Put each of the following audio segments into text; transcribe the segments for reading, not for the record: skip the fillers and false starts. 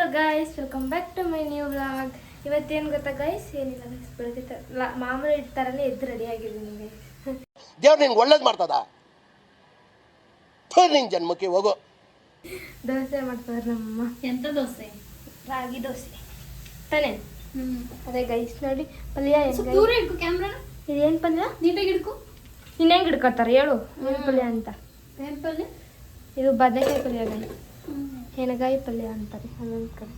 Hello guys, welcome back to my new vlog. ಇವತ್ತೇನು ಗೊತ್ತಾ guys, ಏನಿಲ್ಲ ಗೈಸ್, ಬೆಳಗ್ಗೆ ಮಾಮೂಲಿ ಥರನೇ ಎದ್ದು ರೆಡಿ ಆಗಿದ್ದೀನಿ ಗೈಸ್. ದೇವ್ರು ನಿನ್ಗೆ ಒಳ್ಳೇದು ಮಾಡ್ತದ, ನಿನ್ ಜನ್ಮಕ್ಕೆ ಹೋಗೋ. ದೋಸೆ ಮಾಡ್ತಾರೆ ನಮ್ಮಮ್ಮ. ಎಂತ ದೋಸೆ? ರಾಗಿ ದೋಸೆ ತಾನೇ? ಅದೇ ಗೈಸ್ ನೋಡಿ ಪಲ್ಯ. ದೂರ ಇಡ್ಕೊ ಕ್ಯಾಮ್ರಾ. ಇದೇನು ಪಲ್ಯ? ನೀಟಾಗಿ ಇಡ್ಕೊ. ಇನ್ನು ಹೆಂಗೆ ಹಿಡ್ಕೊತಾರೆ ಹೇಳು, ಏನು ಪಲ್ಯ ಅಂತ? ಏನು ಪಲ್ಯ? ಇದು ಬದನೆಕಾಯಿ ಪಲ್ಯ ಗೈ, ಹೆಣಗಾಯಿ ಪಲ್ಯ ಅಂತಾರೆ ಒಂದೊಂದು ಕಡೆ.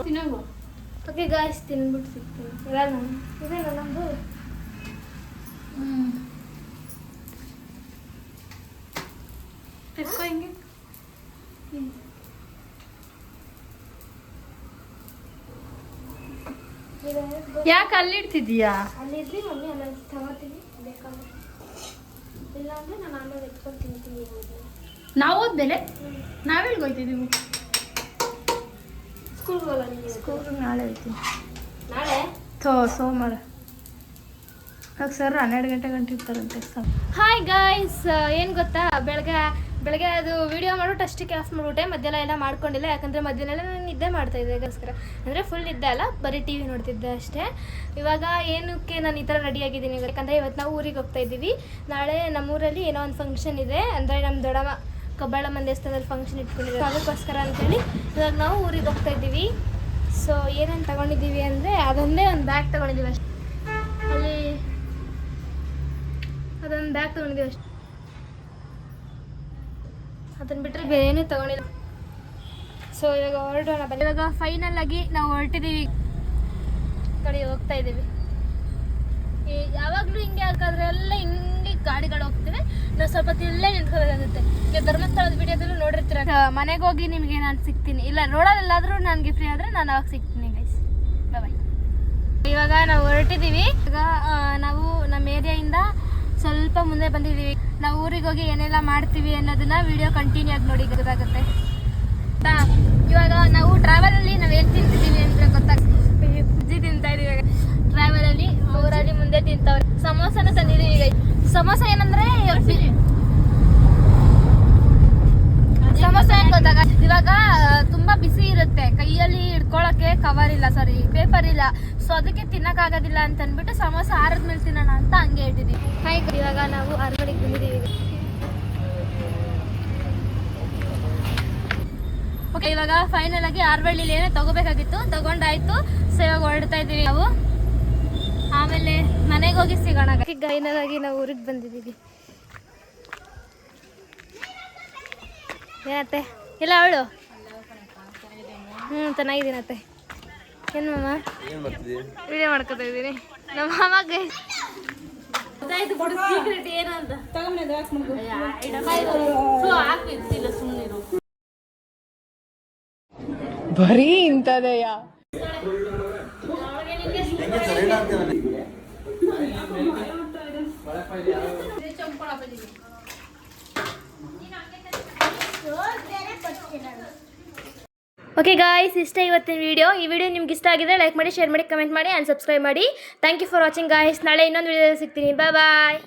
ತಿನ್ನೋಗು. ಓಕೆ ಗಾಯ್ಸ್, ತಿನ್ಬಿಟ್ಟು ಸಿಗ್ತೀನಿ. ಇಲ್ಲ ನಾನು ಇದೇನ ನಮ್ಮದು. ತಿರ್ಕೊ ಹಿಂಗೆ. ಯಾಕೆ ಅಲ್ಲಿಡ್ತಿದ್ದೀಯಾ? ಅಲ್ಲಿರ್ಲಿ ಮಮ್ಮಿ, ಆಮೇಲೆ ತಗೋತೀನಿ ಬೇಕಾದ್ರೆ. ಇಲ್ಲ ಅಂದರೆ ನಾನು ಆಮೇಲೆ ಎತ್ಕೊಂಡು ತಿಂತೀನಿ. ನಾವು ಹೋದ್ಮೇಲೆ ನಾವೆಲ್ಲಿ ಹೋಗ್ತಿದ್ದೀವಿ? ಸ್ಕೂಲ್ಗೆ ಹೋಗಲ್ಲ ನೀವು? ಸ್ಕೂಲ್ಗೆ ನಾಳೆ ಹೋಗ್ತೀನಿ. ನಾಳೆ ಸೋಮವಾರ. ಸರ್ 12 ಗಂಟೆ ಇರ್ತಾರಂತೆ ಸರ್. ಹಾಯ್ ಗಾಯ್ಸ್, ಏನು ಗೊತ್ತಾ, ಬೆಳಗ್ಗೆ ಅದು ವಿಡಿಯೋ ಮಾಡ್ಬಿಟ್ಟು ಅಷ್ಟಕ್ಕೆ ಆಫ್ ಮಾಡಿಬಿಟ್ಟೆ. ಮಧ್ಯಾಹ್ನ ಎಲ್ಲ ಮಾಡ್ಕೊಂಡಿಲ್ಲ, ಯಾಕಂದರೆ ಮಧ್ಯಾಹ್ನ ಎಲ್ಲ ನಾನು ನಿದ್ದೆ ಮಾಡ್ತಾಯಿದ್ದೆ ಅದಕ್ಕೋಸ್ಕರ. ಅಂದರೆ ಫುಲ್ ನಿದ್ದೆ ಅಲ್ಲ, ಬರೀ ಟಿ ವಿ ನೋಡ್ತಿದ್ದೆ ಅಷ್ಟೇ. ಇವಾಗ ಏನಕ್ಕೆ ನಾನು ಈ ಥರ ರೆಡಿಯಾಗಿದ್ದೀನಿ ಯಾಕಂದರೆ ಇವತ್ತು ನಾವು ಊರಿಗೆ ಹೋಗ್ತಾ ಇದ್ದೀವಿ. ನಾಳೆ ನಮ್ಮೂರಲ್ಲಿ ಏನೋ ಒಂದು ಫಂಕ್ಷನ್ ಇದೆ, ಅಂದರೆ ನಮ್ಮ ದೊಡ್ಡಮ್ಮ ಕಬ್ಬಾಳಮ್ಮ ದೇವಸ್ಥಾನದಲ್ಲಿ ಫಂಕ್ಷನ್ ಇಟ್ಕೊಂಡಿದ್ದಾರೆ, ಅದಕ್ಕೋಸ್ಕರ ಅಂತೇಳಿ ಇವಾಗ ನಾವು ಊರಿಗೆ ಹೋಗ್ತಾ ಇದ್ದೀವಿ. ಸೊ ಏನೇನು ತೊಗೊಂಡಿದ್ದೀವಿ ಅಂದರೆ ಅದೊಂದೇ ಒಂದು ಬ್ಯಾಗ್ ತೊಗೊಂಡಿದ್ದೀವಿ ಅಷ್ಟೇ. ಅಲ್ಲಿ ಅದೊಂದು ಬ್ಯಾಗ್ ತೊಗೊಂಡಿದ್ದೀವಿ ಅಷ್ಟೇ, ಅದನ್ನು ಬಿಟ್ಟರೆ ಬೇರೆ ಏನೂ ತೊಗೊಂಡಿಲ್ಲ. ಸೊ ಇವಾಗ ಹೊರಡೋಣ ಬನ್ನಿ. ಇವಾಗ ಫೈನಲ್ ಆಗಿ ನಾವು ಹೊರಟಿದ್ದೀವಿ, ಕಡೆ ಹೋಗ್ತಾ ಇದ್ದೀವಿ. ಯಾವಾಗಲೂ ಹಿಂಗೆ ಹಾಕಾದ್ರೆ ಎಲ್ಲ ಹಿಂಗೆ ಗಾಡಿಗಳು ಹೋಗ್ತಿವೆ, ನಾವು ಸ್ವಲ್ಪ ಇಲ್ಲೇ ನಿಂತ್ಕೋಬೇಕಾಗುತ್ತೆ. ಈಗ ಧರ್ಮಸ್ಥಳದ ವಿಡಿಯೋದಲ್ಲೂ ನೋಡಿರ್ತೀರ. ಮನೆಗೆ ಹೋಗಿ ನಿಮಗೆ ನಾನು ಸಿಗ್ತೀನಿ, ಇಲ್ಲ ರೋಡಲ್ಲೆಲ್ಲಾದರೂ ನನಗೆ ಫ್ರೀ ಆದರೆ ನಾನು ಅವಾಗ ಸಿಗ್ತೀನಿ ಗೈಸ್. ಬಾಯ್. ಇವಾಗ ನಾವು ಹೊರಟಿದ್ದೀವಿ. ಈಗ ನಾವು ನಮ್ಮ ಏರಿಯಾಯಿಂದ ಸ್ವಲ್ಪ ಮುಂದೆ ಬಂದಿದ್ದೀವಿ. ನಾವು ಊರಿಗೆ ಹೋಗಿ ಏನೆಲ್ಲ ಮಾಡ್ತೀವಿ ಅನ್ನೋದನ್ನ ವಿಡಿಯೋ ಕಂಟಿನ್ಯೂ ಆಗಿ ನೋಡಿ ಗೊತ್ತಾಗುತ್ತೆ. ಇವಾಗ ನಾವು ಟ್ರಾವೆಲಲ್ಲಿ ನಾವು ಏನು ತಿಂತಿದ್ದೀವಿ ಅಂದರೆ ಗೊತ್ತಾಗ್ತದೆ. ಬುಜ್ಜಿ ತಿಂತಾ ಇದೀವಿ ಟ್ರಾವೆಲಲ್ಲಿ. ಊರಲ್ಲಿ ಮುಂದೆ ತಿಂತವ್ರೆ. ಸಮೋಸನ ತಂದಿದ್ದೀವಿ ಈಗ. ಸಮೋಸ ಏನಂದ್ರೆ ಸಮೋಸ ಏನು ಗೊತ್ತಾಗ, ಇವಾಗ ತುಂಬಾ ಬಿಸಿ ಇರುತ್ತೆ, ಕೈಯಲ್ಲಿ ಹಿಡ್ಕೊಳಕ್ಕೆ ಕವರ್ ಇಲ್ಲ, ಸಾರಿ ಪೇಪರ್ ಇಲ್ಲ. ಸೊ ಅದಕ್ಕೆ ತಿನ್ನಕ್ಕಾಗೋದಿಲ್ಲ ಅಂತ ಅಂದ್ಬಿಟ್ಟು ಸಮೋಸ ಆರದ್ಮೇಲೆ ತಿನ್ನೋಣ ಅಂತ ಹಂಗೆ ಇಟ್ಟಿದ್ದೀವಿ. ಹಾಗೆ ಇವಾಗ ನಾವು ಆರ್ಗಡೆಗೆ ಬಂದಿದ್ದೀವಿ. ಓಕೆ, ಇವಾಗ ಫೈನಲ್ ಆಗಿ ಆರ್ವಳ್ಳಿಲಿ ಏನೋ ತಗೋಬೇಕಾಗಿತ್ತು, ತಗೊಂಡಾಯ್ತು. ಸೊ ಇವಾಗ ಹೊರಡ್ತಾ ಇದ್ದೀವಿ ನಾವು. ಆಮೇಲೆ ಮನೆಗೆ ಹೋಗಿ ಸಿಗೋಣ. ಫೈನಲ್ ಆಗಿ ನಾವು ಊರಿಗೆ ಬಂದಿದ್ದೀವಿ. ಏನತ್ತೆ ಇಲ್ಲ ಅವಳು? ಚೆನ್ನಾಗಿದ್ದೀನತ್ತೆ. ಏನು ಮಾಮ? ವಿಡಿಯೋ ಮಾಡ್ಕೊತಾ ಇದ್ದೀನಿ. ನಮ್ಮ ಮಾಮಗೆ ಬರೀ ಇಂಥದೆಯ. ಓಕೆ ಗಾಯ್ಸ್, ಇಷ್ಟ ಇವತ್ತಿನ ವಿಡಿಯೋ. ಈ ವಿಡಿಯೋ ನಿಮ್ಗೆ ಇಷ್ಟ ಆಗಿದ್ರೆ ಲೈಕ್ ಮಾಡಿ, ಶೇರ್ ಮಾಡಿ, ಕಮೆಂಟ್ ಮಾಡಿ ಆ್ಯಂಡ್ ಸಬ್ಸ್ಕ್ರೈಬ್ ಮಾಡಿ. Thank you for watching guys. ನಾಳೆ ಇನ್ನೊಂದು ವಿಡಿಯೋದಲ್ಲಿ ಸಿಗ್ತೀನಿ. ಬಾಯ್ ಬಾಯ್.